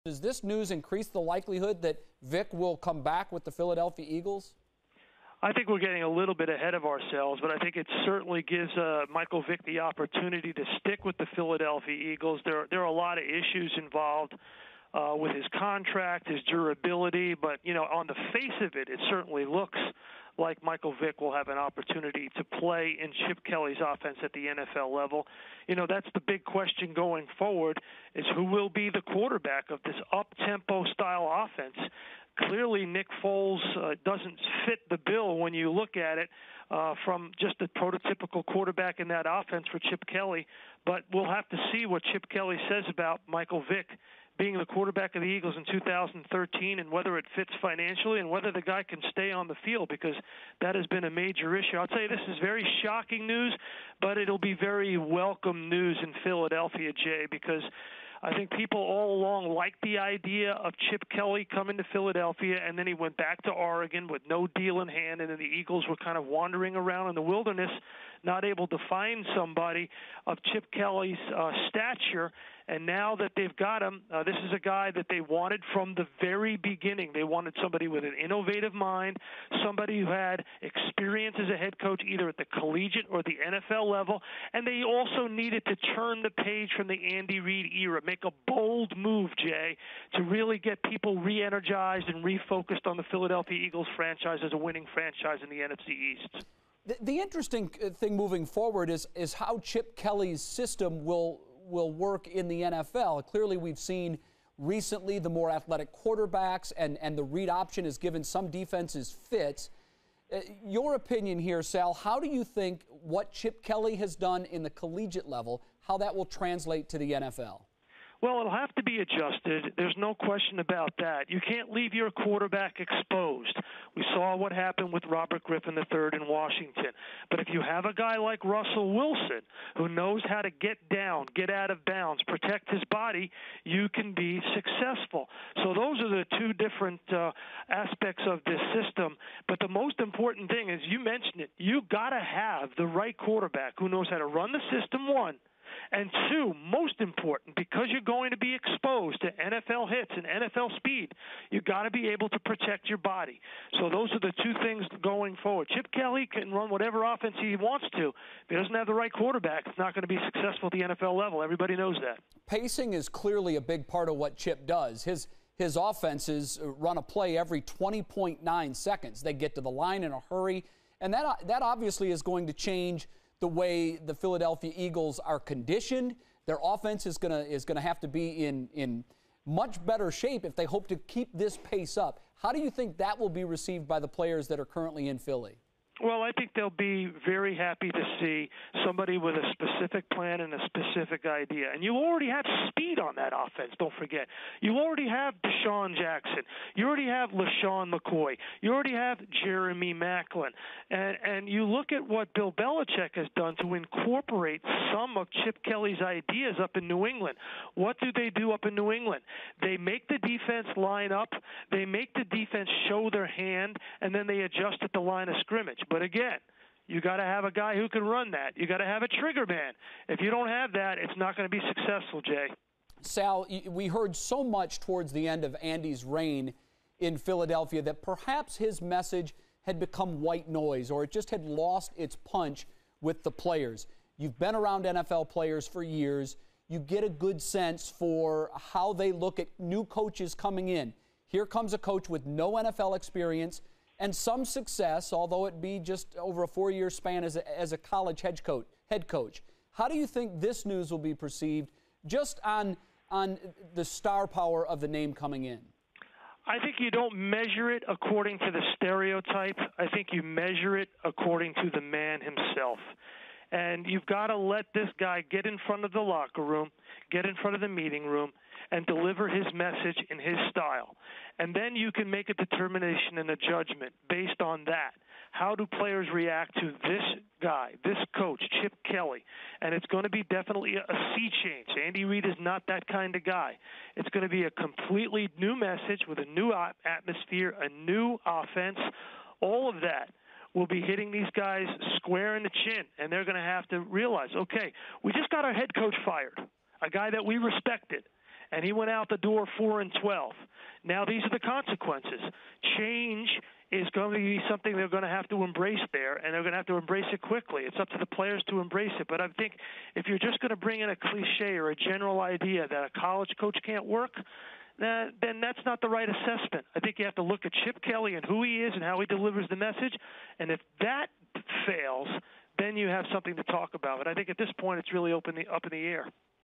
Does this news increase the likelihood that Vic will come back with the Philadelphia Eagles? I think we're getting a little bit ahead of ourselves, but I think it certainly gives Michael Vick the opportunity to stick with the Philadelphia Eagles. There are a lot of issues involved with his contract, his durability, but, on the face of it, it certainly looks like Michael Vick will have an opportunity to play in Chip Kelly's offense at the NFL level. That's the big question going forward, is who will be the quarterback of this up-tempo style offense. Clearly, Nick Foles doesn't fit the bill when you look at it from just a prototypical quarterback in that offense for Chip Kelly. But we'll have to see what Chip Kelly says about Michael Vick being the quarterback of the Eagles in 2013 and whether it fits financially and whether the guy can stay on the field, because that has been a major issue. I'll tell you, this is very shocking news, but it'll be very welcome news in Philadelphia, Jay, because I think people all along liked the idea of Chip Kelly coming to Philadelphia, and then he went back to Oregon with no deal in hand, and then the Eagles were kind of wandering around in the wilderness, not able to find somebody of Chip Kelly's stature. And now that they've got him, this is a guy that they wanted from the very beginning. They wanted somebody with an innovative mind, somebody who had experience as a head coach either at the collegiate or the NFL level, and they also needed to turn the page from the Andy Reid era, make a bold move, Jay, to really get people re-energized and refocused on the Philadelphia Eagles franchise as a winning franchise in the NFC East. The interesting thing moving forward is how Chip Kelly's system will work in the NFL. Clearly, we've seen recently the more athletic quarterbacks, and the read option has given some defenses fits. Your opinion here, Sal, how do you think what Chip Kelly has done in the collegiate level, how that will translate to the NFL? Well, it'll have to be adjusted. There's no question about that. You can't leave your quarterback exposed. We saw what happened with Robert Griffin III in Washington. But if you have a guy like Russell Wilson who knows how to get down, get out of bounds, protect his body, you can be successful. So those are the two different aspects of this system. But the most important thing is, you mentioned it, you got to have the right quarterback who knows how to run the system, one. And two, most important, because you're going to be exposed to NFL hits and NFL speed, you got to be able to protect your body. So those are the two things going forward. Chip Kelly can run whatever offense he wants to. If he doesn't have the right quarterback, it's not going to be successful at the NFL level. Everybody knows that. Pacing is clearly a big part of what Chip does. His offenses run a play every 20.9 seconds. They get to the line in a hurry, and that obviously is going to change the way the Philadelphia Eagles are conditioned. Their offense is gonna have to be in much better shape if they hope to keep this pace up. How do you think that will be received by the players that are currently in Philly? Well, I think they'll be very happy to see somebody with a specific plan and a specific idea. And you already have speed on that offense, don't forget. You already have Deshaun Jackson. You already have LaShawn McCoy. You already have Jeremy Maclin. And you look at what Bill Belichick has done to incorporate some of Chip Kelly's ideas up in New England. What do up in New England? They make the defense line up. They make the defense show their hand, and then they adjust at the line of scrimmage. But again, you got to have a guy who can run that. You got to have a trigger man. If you don't have that, it's not going to be successful, Jay. Sal, we heard so much towards the end of Andy's reign in Philadelphia that perhaps his message had become white noise, or it just had lost its punch with the players. You've been around NFL players for years. You get a good sense for how they look at new coaches coming in. Here comes a coach with no NFL experience and some success, although it be just over a 4-year span as a college head coach. How do you think this news will be perceived just on the star power of the name coming in? I think you don't measure it according to the stereotype. I think you measure it according to the man himself. And you've got to let this guy get in front of the locker room, get in front of the meeting room, and deliver his message in his style. And then you can make a determination and a judgment based on that. How do players react to this guy, this coach, Chip Kelly? And it's going to be definitely a sea change. Andy Reid is not that kind of guy. It's going to be a completely new message with a new atmosphere, a new offense. All of that will be hitting these guys square in the chin, and they're going to have to realize, okay, we just got our head coach fired, a guy that we respected. and he went out the door 4-12. Now these are the consequences. Change is going to be something they're going to have to embrace there, and they're going to have to embrace it quickly. It's up to the players to embrace it. But I think if you're just going to bring in a cliche or a general idea that a college coach can't work, then that's not the right assessment. I think you have to look at Chip Kelly and who he is and how he delivers the message. And if that fails, then you have something to talk about. But I think at this point it's really up in the air.